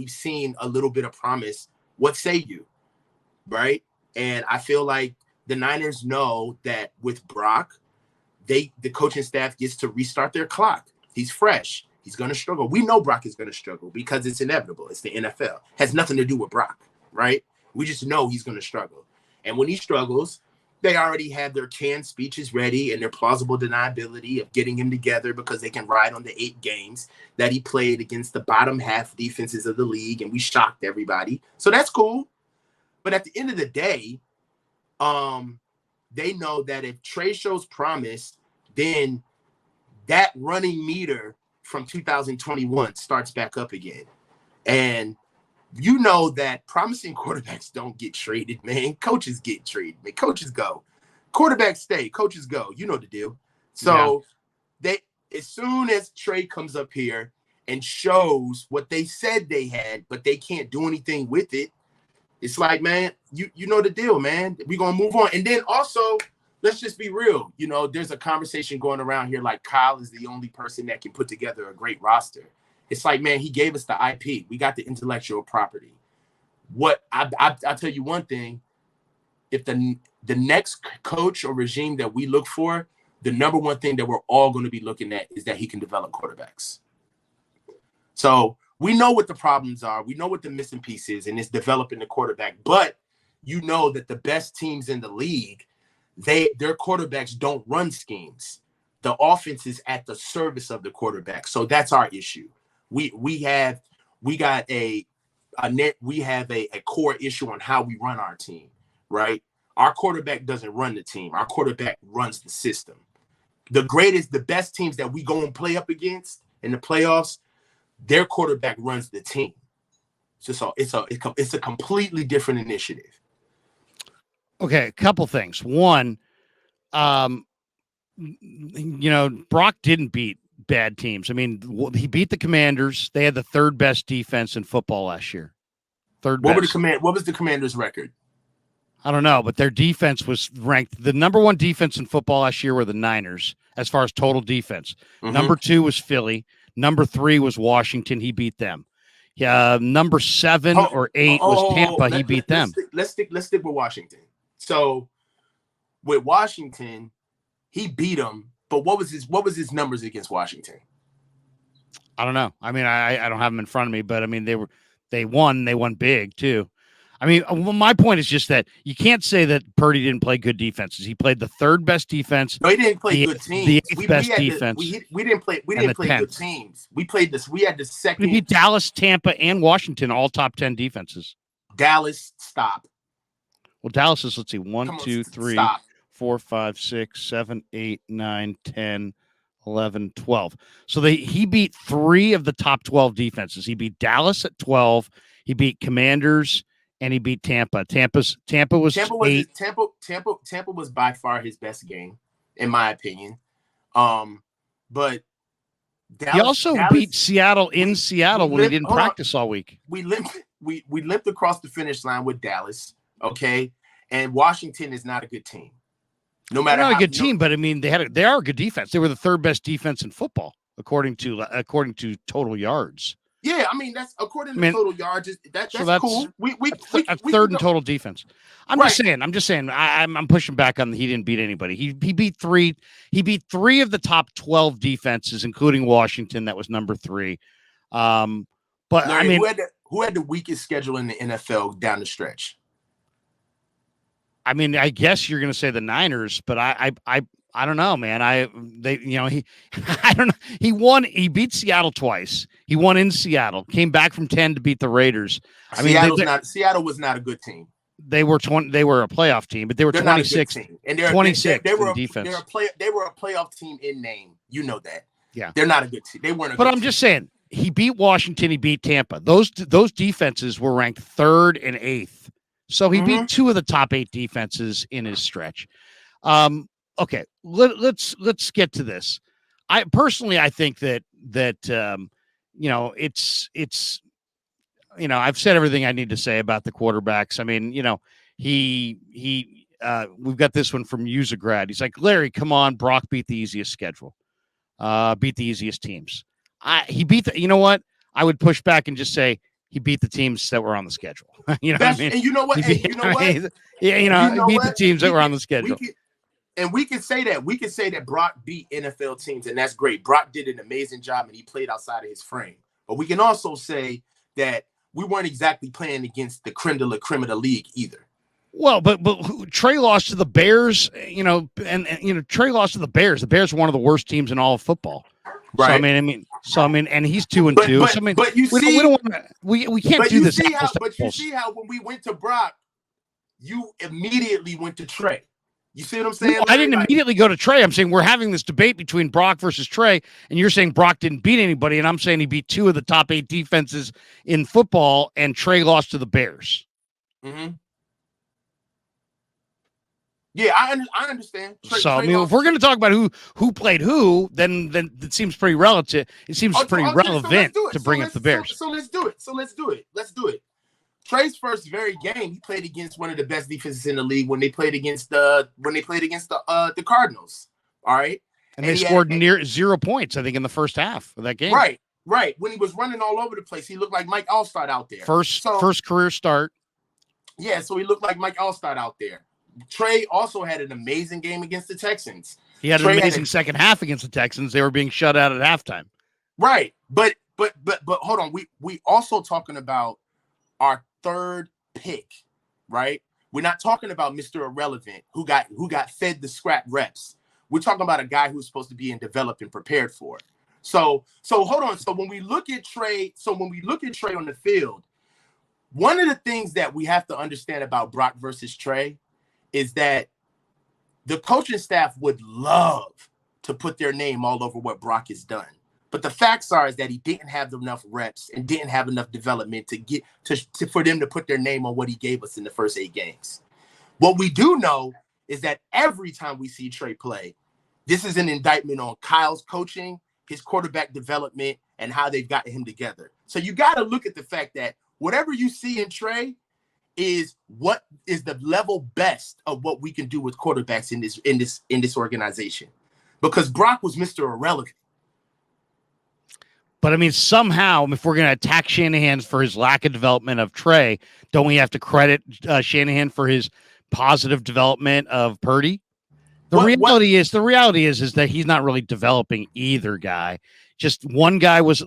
we've seen a little bit of promise. What say you? Right? And I feel like the Niners know that with Brock, the coaching staff gets to restart their clock. He's fresh. He's going to struggle. We know Brock is going to struggle because it's inevitable. It's the NFL. Has nothing to do with Brock, right? We just know he's going to struggle. And when he struggles, they already have their canned speeches ready and their plausible deniability of getting him together because they can ride on the 8 games that he played against the bottom half defenses of the league, and we shocked everybody. So that's cool. But at the end of the day, they know that if Trey shows promise, then that running meter from 2021 starts back up again. And you know that promising quarterbacks don't get traded, man. Coaches get traded. Man, coaches go. Quarterbacks stay. Coaches go. You know the deal. So as soon as Trey comes up here and shows what they said they had, but they can't do anything with it, it's like, man, you know the deal, man. We're going to move on. And then also, let's just be real. You know, there's a conversation going around here like Kyle is the only person that can put together a great roster. It's like, man, he gave us the IP. We got the intellectual property. What I'll tell you one thing. If the next coach or regime that we look for, the number one thing that we're all going to be looking at is that he can develop quarterbacks. So we know what the problems are. We know what the missing piece is, and it's developing the quarterback. But you know that the best teams in the league, their quarterbacks don't run schemes. The offense is at the service of the quarterback. So that's our issue. We have a core issue on how we run our team, right? Our quarterback doesn't run the team. Our quarterback runs the system. The best teams that we go and play up against in the playoffs, their quarterback runs the team. So it's a completely different initiative. Okay, a couple things. One, Brock didn't beat bad teams. I mean, he beat the Commanders. They had the 3rd best defense in football last year. What was the Commanders' record? I don't know, but their defense was ranked. The number 1 defense in football last year were the Niners, as far as total defense. Mm-hmm. Number 2 was Philly. Number 3 was Washington. He beat them. Number 7 or 8 was Tampa. He beat them. Let's stick with Washington. So with Washington, he beat them. But what was his numbers against Washington? I don't know. I mean, I don't have them in front of me, but I mean, they won big too. I mean, my point is just that you can't say that Purdy didn't play good defenses. He played the 3rd best defense. No, he didn't play good teams. The 8th best defense. We didn't play good teams. We played this. We had the second. We beat Dallas, Tampa, and Washington, all top 10 defenses. Dallas, stop. Well, Dallas is, let's see, 1, 2, 3, 4, 5, 6, 7, 8, 9, 10, 11, 12. So he beat 3 of the top 12 defenses. He beat Dallas at 12. He beat Commanders. And he beat Tampa. Tampa was 8. Tampa was by far his best game, in my opinion. But he also beat Seattle in Seattle when he didn't practice all week. We limped across the finish line with Dallas, okay? And Washington is not a good team. No matter not a good team, but I mean they are a good defense. They were the 3rd best defense in football according to total yards. Yeah, I mean that's according to total yards. That's cool. We 3rd in total defense. I'm just saying. I'm pushing back on he didn't beat anybody. He beat 3. He beat 3 of the top 12 defenses, including Washington. That was number 3. But Larry, I mean, who had the weakest schedule in the NFL down the stretch? I mean, I guess you're going to say the Niners, but I don't know, man. I don't know. He beat Seattle twice. He won in Seattle, came back from 10 to beat the Raiders. I mean, Seattle was not a good team. They were They were a playoff team, but they were 26. And 26 they were in defense. They were a playoff team in name. You know that. Yeah, they're not a good team. They weren't. But I'm just saying, he beat Washington. He beat Tampa. Those defenses were ranked 3rd and 8th. So he beat 2 of the top 8 defenses in his stretch. Okay, let's get to this. I think that it's I've said everything I need to say about the quarterbacks. I mean, we've got this one from Usagrad. He's like, Larry, come on, Brock beat the easiest schedule, beat the easiest teams. He beat you know what? I would push back and just say he beat the teams that were on the schedule. You know what I mean? And you know what? He beat the teams that were on the schedule. We can say that. We can say that Brock beat NFL teams, and that's great. Brock did an amazing job, and he played outside of his frame. But we can also say that we weren't exactly playing against the creme de la creme of the league either. Well, but Trey lost to the Bears, and Trey lost to the Bears. The Bears are one of the worst teams in all of football. Right. So I mean, and he's 2-2. But you see, we don't want to. We can't do this. But you see how when we went to Brock, you immediately went to Trey. You see what I'm saying? No, I didn't immediately go to Trey. I'm saying we're having this debate between Brock versus Trey, and you're saying Brock didn't beat anybody, and I'm saying he beat 2 of the top 8 defenses in football, and Trey lost to the Bears. Mm-hmm. Yeah, I understand. Trey if we're going to talk about who played who, then it seems pretty relative. It seems pretty relevant to bring up the Bears. So let's do it. Let's do it. Trey's first very game, he played against one of the best defenses in the league when they played against the Cardinals. All right, and they scored near 0 points, I think, in the first half of that game. Right. When he was running all over the place, he looked like Mike Allstott out there. First career start. Yeah, so he looked like Mike Allstott out there. Trey also had an amazing game against the Texans. He had an amazing second half against the Texans. They were being shut out at halftime. Right, but hold on. We also talking about our third pick, right? We're not talking about Mr. Irrelevant who got fed the scrap reps. We're talking about a guy who's supposed to be developed and prepared for it. So hold on. So when we look at Trey on the field, one of the things that we have to understand about Brock versus Trey is that the coaching staff would love to put their name all over what Brock has done. But the facts are is that he didn't have enough reps and didn't have enough development for them to put their name on what he gave us in the first 8 games. What we do know is that every time we see Trey play, this is an indictment on Kyle's coaching, his quarterback development, and how they've gotten him together. So you got to look at the fact that whatever you see in Trey is what is the level best of what we can do with quarterbacks in this organization. Because Brock was Mr. Irrelevant. But I mean, somehow, if we're going to attack Shanahan for his lack of development of Trey, don't we have to credit Shanahan for his positive development of Purdy? The reality is that he's not really developing either guy. Just one guy was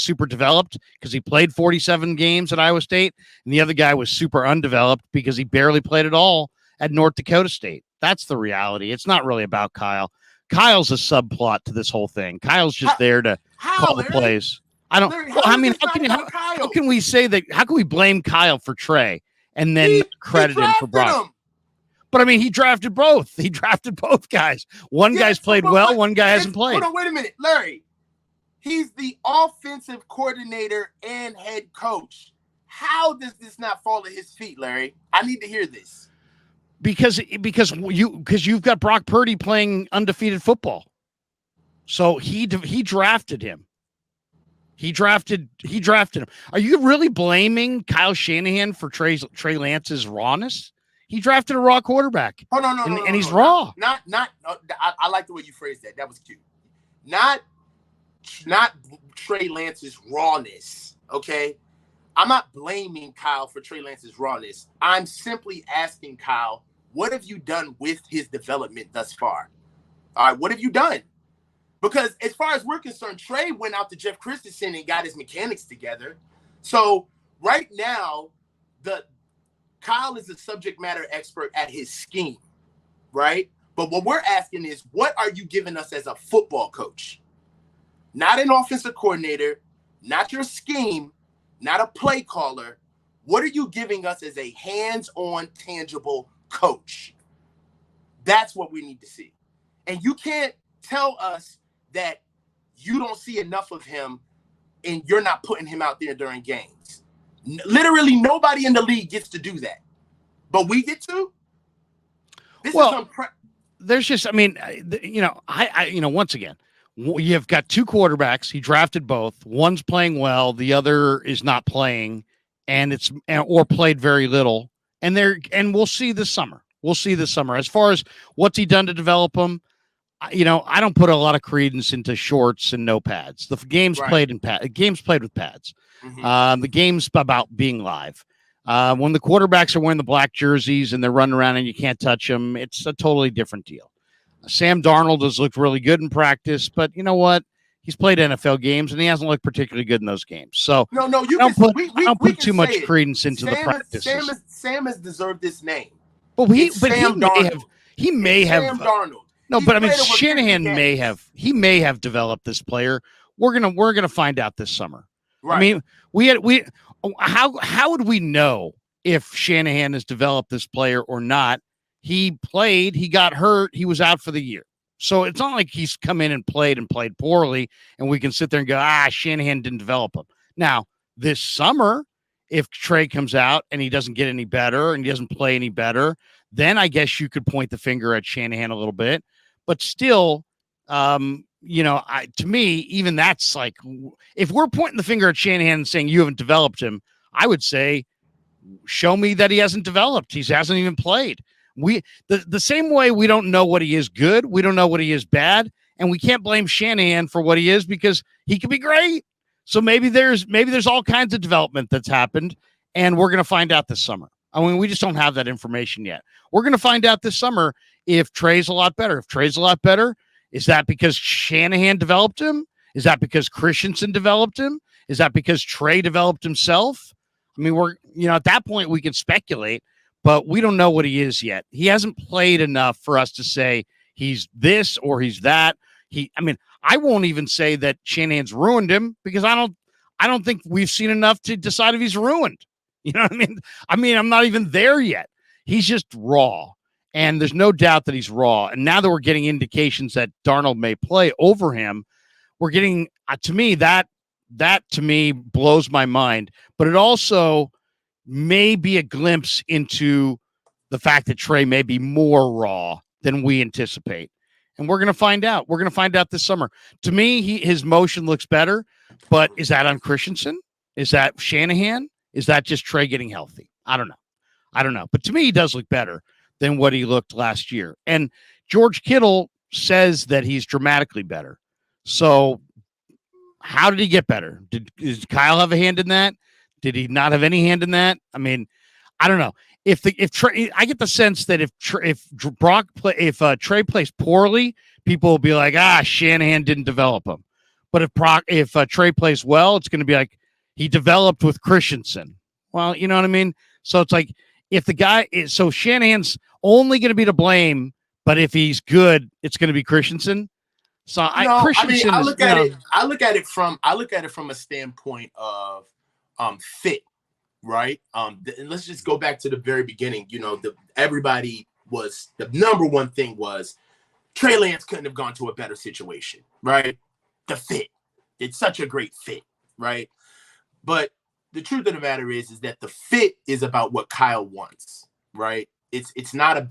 super developed because he played 47 games at Iowa State, and the other guy was super undeveloped because he barely played at all at North Dakota State. That's the reality. It's not really about Kyle. Kyle's a subplot to this whole thing. Kyle's just there to call the plays. I don't. Larry, how can we say that? How can we blame Kyle for Trey and then credit him for Brock? But I mean, he drafted both. He drafted both guys. One guy's played well. One guy hasn't played. Hold on, wait a minute, Larry. He's the offensive coordinator and head coach. How does this not fall at his feet, Larry? I need to hear this. Because you've got Brock Purdy playing undefeated football, so he drafted him. He drafted him. Are you really blaming Kyle Shanahan for Trey Lance's rawness? He drafted a raw quarterback. Oh no, and he's raw. I like the way you phrased that. That was cute. Not Trey Lance's rawness. Okay, I'm not blaming Kyle for Trey Lance's rawness. I'm simply asking Kyle, what have you done with his development thus far? All right, what have you done? Because as far as we're concerned, Trey went out to Jeff Christensen and got his mechanics together. So right now, Kyle is a subject matter expert at his scheme, right? But what we're asking is, what are you giving us as a football coach? Not an offensive coordinator, not your scheme, not a play caller. What are you giving us as a hands-on, tangible coach? That's what we need to see. And you can't tell us that you don't see enough of him and you're not putting him out there during games. Literally nobody in the league gets to do that. But we get to? There's just, I mean, once again, you've got 2 quarterbacks. He drafted both. One's playing well. The other is not playing or played very little. And we'll see this summer. As far as what's he done to develop him, I don't put a lot of credence into shorts and no pads. The games Right. played with pads. The game's about being live. When the quarterbacks are wearing the black jerseys and they're running around and you can't touch them, it's a totally different deal. Sam Darnold has looked really good in practice, but you know what? He's played NFL games and he hasn't looked particularly good in those games. So no, I don't put too much credence into the practices. Sam has deserved this name. But he may have. Sam Darnold. No, but I mean, Shanahan may have developed this player. We're gonna find out this summer. Right. I mean, how would we know if Shanahan has developed this player or not? He played, he got hurt, he was out for the year. So it's not like he's come in and played poorly, and we can sit there and go, Shanahan didn't develop him. Now, this summer, if Trey comes out and he doesn't get any better and he doesn't play any better, then I guess you could point the finger at Shanahan a little bit. But still, to me, even that's like, if we're pointing the finger at Shanahan and saying you haven't developed him, I would say, show me that he hasn't developed. He hasn't even played. The same way we don't know what he is good, we don't know what he is bad, and we can't blame Shanahan for what he is because he could be great. So maybe there's all kinds of development that's happened, and we're going to find out this summer. I mean, we just don't have that information yet. We're going to find out this summer if Trey's a lot better. If Trey's a lot better, is that because Shanahan developed him? Is that because Christensen developed him? Is that because Trey developed himself? I mean, at that point we can speculate, but we don't know what he is yet. He hasn't played enough for us to say he's this or he's that. I won't even say that Shanahan's ruined him because I don't think we've seen enough to decide if he's ruined. You know what I mean? I'm not even there yet. He's just raw. And there's no doubt that he's raw. And now that we're getting indications that Darnold may play over him, we're getting, to me, that to me blows my mind. But it also may be a glimpse into the fact that Trey may be more raw than we anticipate. And we're going to find out. We're going to find out this summer. To me, his motion looks better. But is that on Christensen? Is that Shanahan? Is that just Trey getting healthy? I don't know. But to me, he does look better than what he looked last year. And George Kittle says that he's dramatically better. So how did he get better? Did Kyle have a hand in that? Did he not have any hand in that? I mean, I don't know. If Trey, I get the sense that if Trey plays poorly, people will be like, Shanahan didn't develop him. But if Trey plays well, it's going to be like he developed with Christensen. Well, you know what I mean? So it's like if the guy is, so Shanahan's only going to be to blame, but if he's good, it's going to be Christensen. So I look at it from a standpoint of fit, right? Let's just go back to the very beginning. Everybody was, the number one thing was Trey Lance couldn't have gone to a better situation, right? The fit. It's such a great fit, right? But the truth of the matter is that the fit is about what Kyle wants, right? It's not a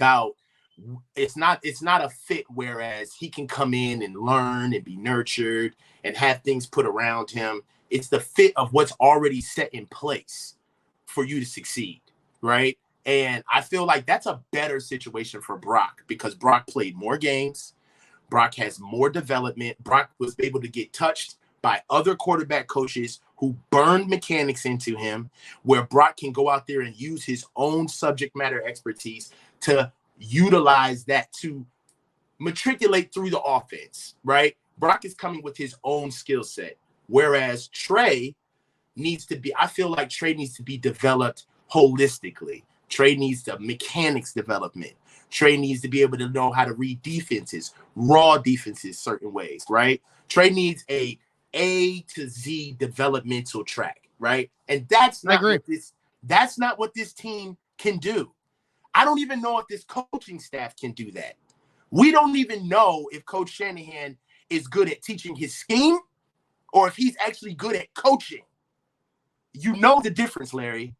fit whereas he can come in and learn and be nurtured and have things put around him. It's the fit of what's already set in place for you to succeed, right? And I feel like that's a better situation for Brock because Brock played more games. Brock has more development. Brock was able to get touched by other quarterback coaches who burned mechanics into him, where Brock can go out there and use his own subject matter expertise to utilize that to matriculate through the offense, right? Brock is coming with his own skill set, whereas Trey I feel like Trey needs to be developed holistically. Trey needs the mechanics development. Trey needs to be able to know how to read defenses, raw defenses certain ways, right? Trey needs a to Z developmental track, right? And that's not what this team can do. I don't even know if this coaching staff can do that. We don't even know if Coach Shanahan is good at teaching his scheme or if he's actually good at coaching. You know the difference, Larry.